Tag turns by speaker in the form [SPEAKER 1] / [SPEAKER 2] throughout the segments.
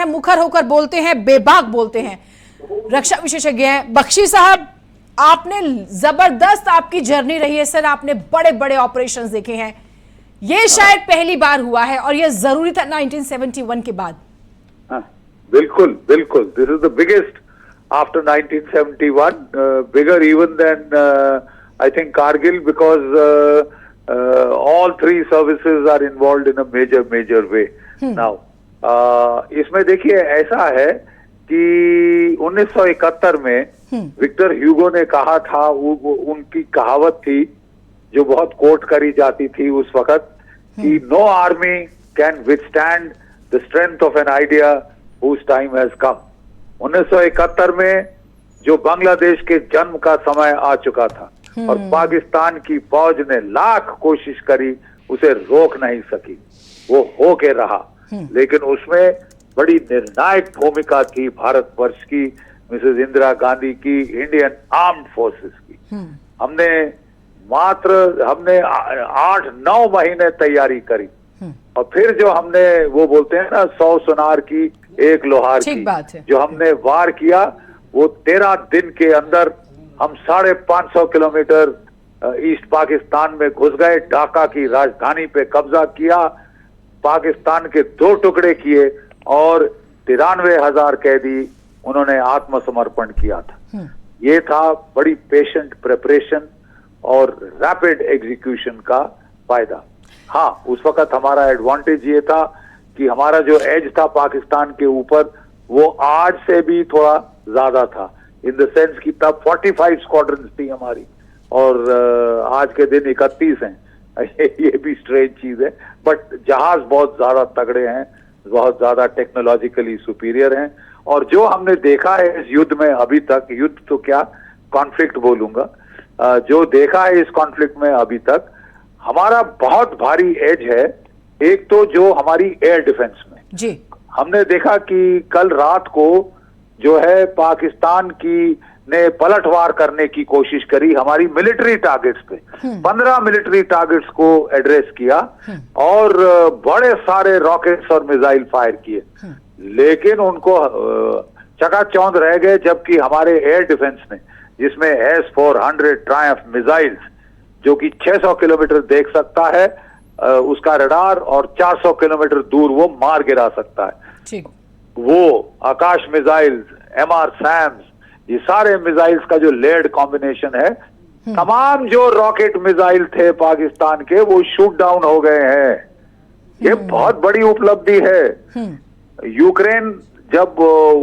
[SPEAKER 1] मुखर होकर बोलते हैं, बेबाक बोलते हैं, रक्षा विशेषज्ञ हैं। बख्शी साहब, आपने जबरदस्त आपकी जर्नी रही है सर, आपने बड़े बड़े ऑपरेशंस देखे हैं, ये शायद पहली बार हुआ है और ये जरूरी था 1971 के बाद।
[SPEAKER 2] बिल्कुल बिल्कुल, this is the biggest after 1971, bigger even than I think Kargil, because all three services are involved in a major way now. इसमें देखिए ऐसा है कि 1971 में विक्टर ह्यूगो ने कहा था, उनकी कहावत थी जो बहुत कोट करी जाती थी उस वक्त, कि know army can withstand the strength of an idea whose time has come. 1971 में जो बांग्लादेश के जन्म का समय आ चुका था और पाकिस्तान की फौज ने लाख कोशिश करी, उसे रोक नहीं सकी, वो हो के रहा। लेकिन उसमें बड़ी निर्णायक भूमिका थी भारतवर्ष की, मिसेस इंदिरा गांधी की, इंडियन आर्म्ड फोर्सेस की। हमने 8-9 महीने तैयारी करी और फिर जो हमने, वो बोलते हैं ना 100 सुनार की एक लोहार की, जो हमने वार किया, वो 13 दिन के अंदर हम 550 किलोमीटर ईस्ट पाकिस्तान में घुस गए, ढाका की राजधानी पे कब्जा किया, पाकिस्तान के 2 टुकड़े किए और 93,000 कैदी उन्होंने आत्मसमर्पण किया था। ये था बड़ी पेशेंट प्रिपरेशन और रैपिड एग्जीक्यूशन का फायदा। हाँ, उस वक्त हमारा एडवांटेज ये था कि हमारा जो एज था पाकिस्तान के ऊपर, वो आज से भी थोड़ा ज्यादा था, इन द सेंस कि तब 45 स्क्वाड्रन्स थी हमारी और आज के दिन 31 हैं। ये भी स्ट्रेंज चीज है, बट जहाज बहुत ज्यादा तगड़े हैं, बहुत ज्यादा टेक्नोलॉजिकली सुपीरियर हैं। और जो हमने देखा है इस युद्ध में अभी तक, युद्ध तो क्या, कॉन्फ्लिक्ट बोलूंगा, जो देखा है इस कॉन्फ्लिक्ट में अभी तक, हमारा बहुत भारी एज है। एक तो जो हमारी एयर डिफेंस में
[SPEAKER 1] जी,
[SPEAKER 2] हमने देखा कि कल रात को जो है पाकिस्तान की ने पलटवार करने की कोशिश करी हमारी मिलिट्री टारगेट्स पे, 15 मिलिट्री टारगेट्स को एड्रेस किया और बड़े सारे रॉकेट्स और मिसाइल फायर किए, लेकिन उनको चकाचौंध रह गए। जबकि हमारे एयर डिफेंस ने, जिसमें S-400 ट्रायम्फ मिसाइल्स जो कि 600 किलोमीटर देख सकता है, उसका रडार, और 400 किलोमीटर दूर वो मार गिरा सकता है, वो आकाश मिसाइल्स, MR SAMs, ये सारे मिसाइल्स का जो लेयर्ड कॉम्बिनेशन है, तमाम जो रॉकेट मिसाइल थे पाकिस्तान के, वो शूट डाउन हो गए हैं। ये बहुत बड़ी उपलब्धि है। यूक्रेन, जब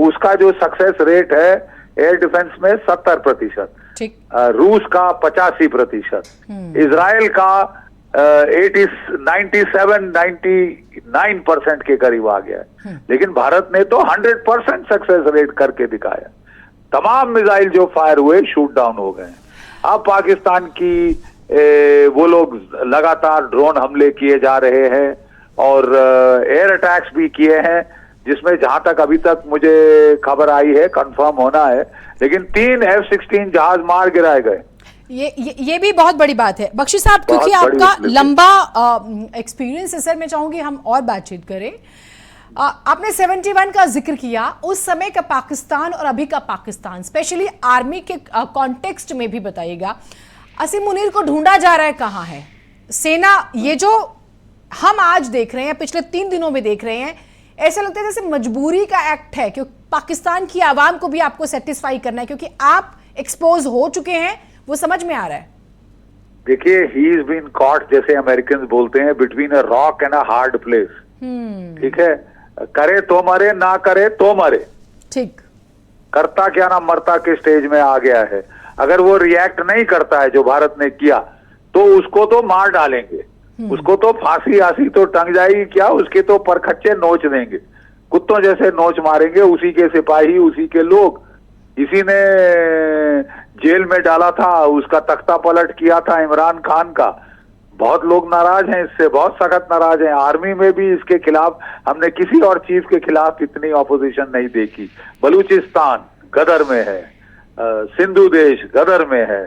[SPEAKER 2] उसका जो सक्सेस रेट है एयर डिफेंस में 70%, रूस का 85%, इजराइल का 97-99% के करीब आ गया है। लेकिन भारत ने तो 100% सक्सेस रेट करके दिखाया। तमाम मिसाइल जो फायर हुए शूट डाउन हो गए। अब पाकिस्तान की वो लोग लगातार ड्रोन हमले किए जा रहे हैं और एयर अटैक्स भी किए हैं, जिसमें जहां तक अभी तक मुझे खबर आई है, कंफर्म होना है, लेकिन 3 F-16 जहाज मार गिराए गए।
[SPEAKER 1] ये भी बहुत बड़ी बात है। बख्शी साहब, क्योंकि आपका लंबा एक्सपीरियंस है सर, मैं चाहूंगी हम और बातचीत करें। आपने 71 का जिक्र किया, उस समय का पाकिस्तान और अभी का पाकिस्तान, स्पेशली आर्मी के कॉन्टेक्स्ट में भी बताइएगा। असीम मुनीर को ढूंढा जा रहा है, कहाँ है सेना? ये जो हम आज देख रहे हैं, पिछले 3 दिनों में देख रहे हैं, ऐसा लगता है जैसे मजबूरी का एक्ट है, क्योंकि पाकिस्तान की आवाम को भी आपको सेटिस्फाई करना है, क्योंकि आप एक्सपोज हो चुके हैं, वो समझ में आ रहा है।
[SPEAKER 2] देखिए, ही इज बीन कॉट, जैसे अमेरिकन बोलते हैं, between a rock and a hard place. ठीक है, करे तो मरे, ना करे तो मरे। ठीक, करता क्या ना मरता के स्टेज में आ गया है। अगर वो रिएक्ट नहीं करता है जो भारत ने किया, तो उसको तो मार डालेंगे, उसको तो फांसी आसी तो टंग जाएगी क्या, उसके तो परखच्चे नोच देंगे, कुत्तों जैसे नोच मारेंगे। उसी के सिपाही, उसी के लोग, इसी ने जेल में डाला था, उसका तख्ता पलट किया था इमरान खान का। बहुत लोग नाराज हैं इससे, बहुत सख्त नाराज हैं। आर्मी में भी इसके खिलाफ हमने किसी और चीज के खिलाफ इतनी ऑपोजिशन नहीं देखी। बलूचिस्तान गदर में है, सिंधु देश गदर में है,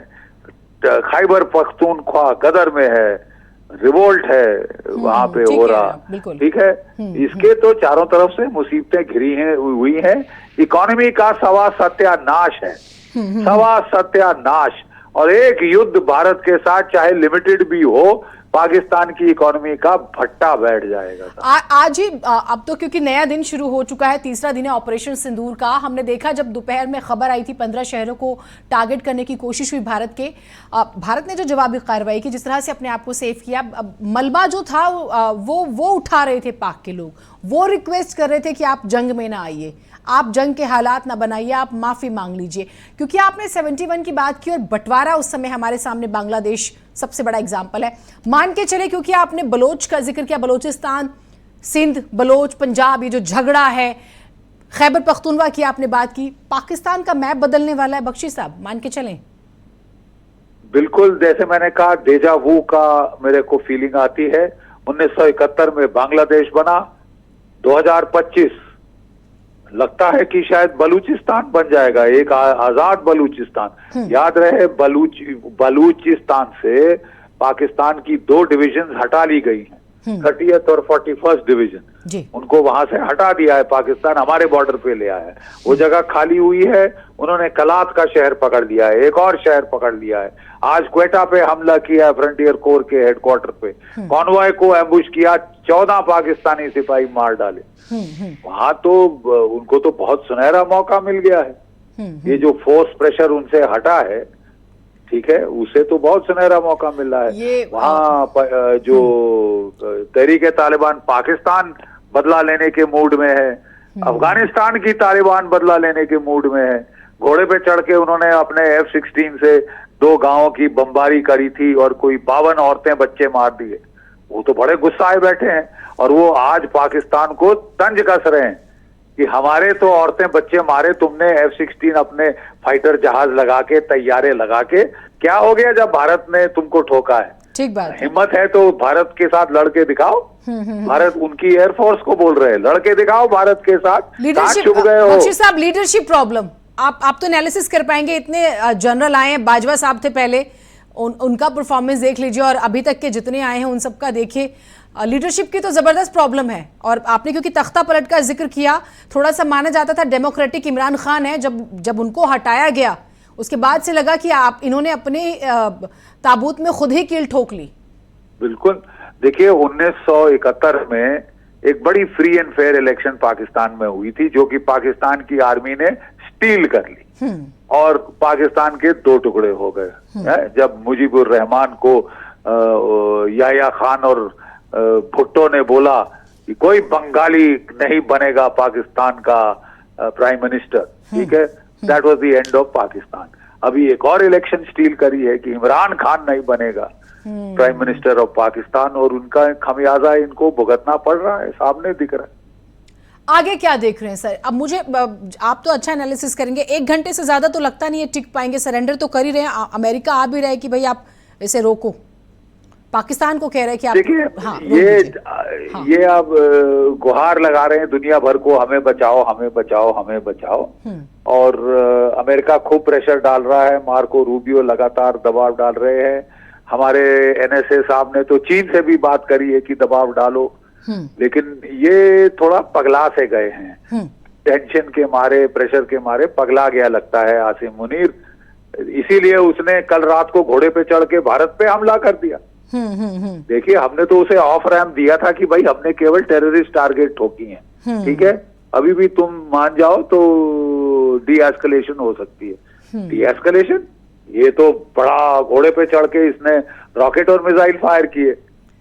[SPEAKER 2] खैबर पख्तूनख्वा गदर में है, रिवोल्ट है वहां पे हो रहा, ठीक है। इसके तो चारों तरफ से मुसीबतें घिरी हैं, हुई हैं। इकोनॉमी का सवा सत्यानाश है, सवा सत्यानाश। और एक युद्ध भारत के साथ चाहे लिमिटेड भी हो, पाकिस्तान की इकोनॉमी का भट्टा बैठ जाएगा।
[SPEAKER 1] आज ही अब तो क्योंकि नया दिन शुरू हो चुका है, तीसरा दिन है ऑपरेशन सिंदूर का। हमने देखा जब दोपहर में खबर आई थी 15 शहरों को टारगेट करने की कोशिश हुई भारत के। भारत ने जो जवाबी कार्रवाई की, जिस तरह से अपने आप को सेव किया, मलबा जो था वो उठा रहे थे पाक के लोग, वो रिक्वेस्ट कर रहे थे कि आप जंग में ना आइए, आप जंग के हालात ना बनाइए, आप माफी मांग लीजिए। क्योंकि आपने 71 की बात की और बंटवारा उस समय हमारे सामने बांग्लादेश सबसे बड़ा एग्जाम्पल है। मान के चले, क्योंकि आपने बलोच का जिक्र किया, बलोचिस्तान, सिंध, बलोच, पंजाब, ये जो झगड़ा है, खैबर पख्तूनवा की आपने बात की, पाकिस्तान का मैप बदलने वाला है बख्शी साहब, मान के चलें।
[SPEAKER 2] बिल्कुल, जैसे मैंने कहा, डेजा वू का मेरे को फीलिंग आती है। 1971 में बांग्लादेश बना, 2025 लगता है कि शायद बलूचिस्तान बन जाएगा, एक आजाद बलूचिस्तान। याद रहे, बलूचिस्तान से पाकिस्तान की 2 डिवीजन हटा ली गई हैं, 30th और 41st डिवीजन, उनको वहां से हटा दिया है पाकिस्तान, हमारे बॉर्डर पे ले आया है। वो जगह खाली हुई है, उन्होंने कलात का शहर पकड़ लिया है, एक और शहर पकड़ लिया है। आज क्वेटा पे हमला किया है, फ्रंटियर कोर के हेडक्वार्टर पे, कॉन्वॉय को एम्बुश किया, 14 पाकिस्तानी सिपाही मार डाले। वहां तो उनको तो बहुत सुनहरा मौका मिल गया है। ये जो फोर्स प्रेशर उनसे हटा है, ठीक है, उसे तो बहुत सुनहरा मौका मिल रहा है। वहां जो तहरीक-ए-तालिबान पाकिस्तान बदला लेने के मूड में है, अफगानिस्तान की तालिबान बदला लेने के मूड में है। घोड़े पे चढ़ के उन्होंने अपने F-16 से 2 गांवों की बमबारी करी थी और कोई 52 औरतें बच्चे मार दिए। वो तो बड़े गुस्साए बैठे हैं और वो आज पाकिस्तान को तंज कस रहे हैं कि हमारे तो औरतें बच्चे मारे तुमने, F-16 अपने फाइटर जहाज लगा के, तैयारे लगा के। क्या हो गया जब भारत ने तुमको ठोका है?
[SPEAKER 1] ठीक बात,
[SPEAKER 2] हिम्मत है तो भारत के साथ लड़के दिखाओ। भारत उनकी एयरफोर्स को बोल रहे हैं, लड़के दिखाओ भारत के साथ।
[SPEAKER 1] लीडरशिप बख्शी साहब, लीडरशिप प्रॉब्लम आप तो एनालिसिस कर पाएंगे, इतने जनरल आए हैं, बाजवा साहब थे पहले, उनका परफॉर्मेंस देख लीजिए और अभी तक के जितने आए हैं उन सबका देखिए। लीडरशिप की तो जबरदस्त प्रॉब्लम है। और आपने क्योंकि तख्ता पलट का जिक्र किया, थोड़ा सा माना जाता था डेमोक्रेटिक इमरान खान है, जब उनको हटाया गया उसके बाद से लगा कि इन्होंने अपने ताबूत में खुद ही कील ठोक ली।
[SPEAKER 2] बिल्कुल, देखिए 1971 में एक बड़ी free and fair election Pakistan में हुई थी, जो कि पाकिस्तान की आर्मी ने स्टील कर ली और पाकिस्तान के 2 टुकड़े हो गए। जब मुजीबुर रहमान को याह्या खान और भुट्टो ने बोला कि कोई बंगाली नहीं बनेगा पाकिस्तान का प्राइम मिनिस्टर, ठीक है, that was the end of Pakistan. अभी एक और इलेक्शन स्टील करी है कि इमरान खान नहीं बनेगा प्राइम मिनिस्टर ऑफ पाकिस्तान, और उनका खमियाजा इनको भुगतना पड़ रहा है, सामने दिख रहा है।
[SPEAKER 1] आगे क्या देख रहे हैं सर? अब मुझे, आप तो अच्छा एनालिसिस करेंगे, 1 घंटे से ज्यादा तो लगता नहीं है टिक पाएंगे। सरेंडर तो कर ही रहे हैं, अमेरिका आ भी रहे कि भाई आप इसे रोको, पाकिस्तान को कह रहे हैं कि आप, देखिए
[SPEAKER 2] ये अब गुहार लगा रहे हैं दुनिया भर को, हमें बचाओ, हमें बचाओ, हमें बचाओ। और अमेरिका खूब प्रेशर डाल रहा है, मार्को रूबियो लगातार दबाव डाल रहे हैं। हमारे NSA साहब ने तो चीन से भी बात करी है कि दबाव डालो, लेकिन ये थोड़ा पगला से गए हैं, टेंशन के मारे, प्रेशर के मारे पगला गया लगता है आसिम मुनीर। इसीलिए उसने कल रात को घोड़े पे चढ़ के भारत पे हमला कर दिया। देखिए, हमने तो उसे ऑफ रैम्प दिया था कि भाई हमने केवल टेररिस्ट टारगेट ठोकी हैं, ठीक है, अभी भी तुम मान जाओ तो डी एस्केलेशन हो सकती है। डी एस्केलेशन, ये तो बड़ा घोड़े पे चढ़ के इसने रॉकेट और मिसाइल फायर किए,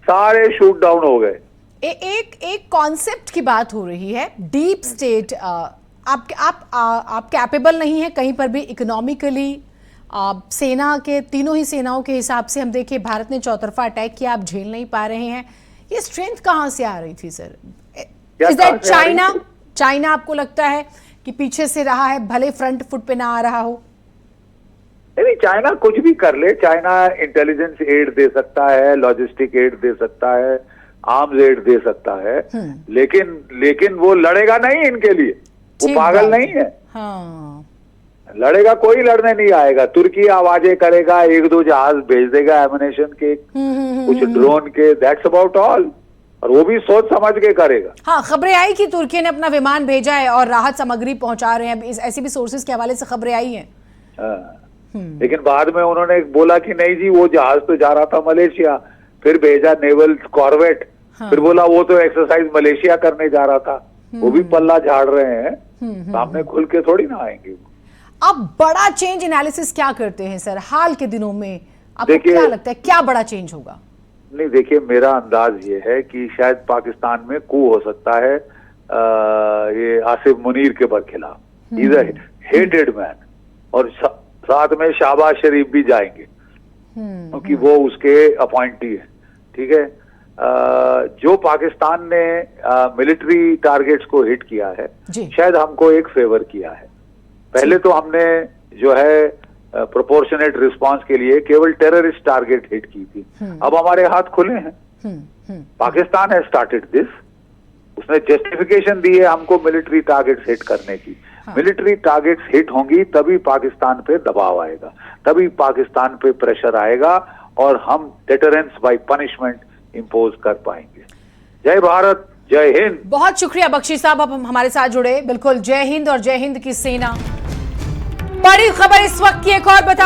[SPEAKER 2] सारे शूट डाउन हो गए।
[SPEAKER 1] एक कॉन्सेप्ट की बात हो रही है, डीप स्टेट। आप कैपेबल नहीं है कहीं पर भी इकोनॉमिकली। सेना के, तीनों ही सेनाओं के हिसाब से हम देखिए, भारत ने चौतरफा अटैक किया, आप झेल नहीं पा रहे हैं। ये स्ट्रेंथ कहाँ से आ रही थी सर? इज दैट चाइना आपको लगता है कि पीछे से रहा है, भले फ्रंट फुट पे ना आ रहा हो?
[SPEAKER 2] नहीं, चाइना कुछ भी कर ले, चाइना इंटेलिजेंस एड दे सकता है, लॉजिस्टिक एड दे सकता है, आर्म्स एड दे सकता है, लेकिन वो लड़ेगा नहीं इनके लिए, वो पागल नहीं है। लड़ेगा, कोई लड़ने नहीं आएगा। तुर्की आवाजें करेगा, एक दो जहाज भेज देगा एमिनेशन के, कुछ ड्रोन के, दैट्स अबाउट ऑल। और वो भी सोच समझ के करेगा।
[SPEAKER 1] हाँ, खबरें आई कि तुर्की ने अपना विमान भेजा है और राहत सामग्री पहुंचा रहे हैं, ऐसी भी सोर्सेज के हवाले से खबरें आई हैं।
[SPEAKER 2] लेकिन बाद में उन्होंने बोला कि नहीं जी, वो जहाज तो जा रहा था मलेशिया, फिर भेजा नेवल कॉर्वेट, फिर बोला वो तो एक्सरसाइज मलेशिया करने जा रहा था। वो भी पल्ला झाड़ रहे हैं, सामने खुल के थोड़ी ना आएंगे।
[SPEAKER 1] अब बड़ा चेंज एनालिसिस क्या करते हैं सर हाल के दिनों में, आपको क्या लगता है क्या बड़ा चेंज होगा?
[SPEAKER 2] नहीं, देखिए, मेरा अंदाज ये है कि शायद पाकिस्तान में कू हो सकता है ये आसिफ मुनीर के बरखिलाफ। इज अ हेटेड मैन, और साथ में शाहबाज शरीफ भी जाएंगे क्योंकि वो उसके अपॉइंटी है। ठीक है, जो पाकिस्तान ने मिलिट्री टारगेट्स को हिट किया है, शायद हमको एक फेवर किया है। पहले तो हमने जो है प्रोपोर्शनेट रिस्पांस के लिए केवल टेररिस्ट टारगेट हिट की थी, अब हमारे हाथ खुले हैं। पाकिस्तान हैज स्टार्टेड दिस, उसने जस्टिफिकेशन दी है हमको मिलिट्री टारगेट्स हिट करने की। मिलिट्री टारगेट्स हिट होंगी तभी पाकिस्तान पे दबाव आएगा, तभी पाकिस्तान पे प्रेशर आएगा और हम डेटरेंस बाय पनिशमेंट इंपोज कर पाएंगे। जय भारत, जय हिंद।
[SPEAKER 1] बहुत शुक्रिया बख्शी साहब, आप हमारे साथ जुड़े। बिल्कुल, जय हिंद और जय हिंद की सेना। बड़ी खबर इस वक्त की एक और बता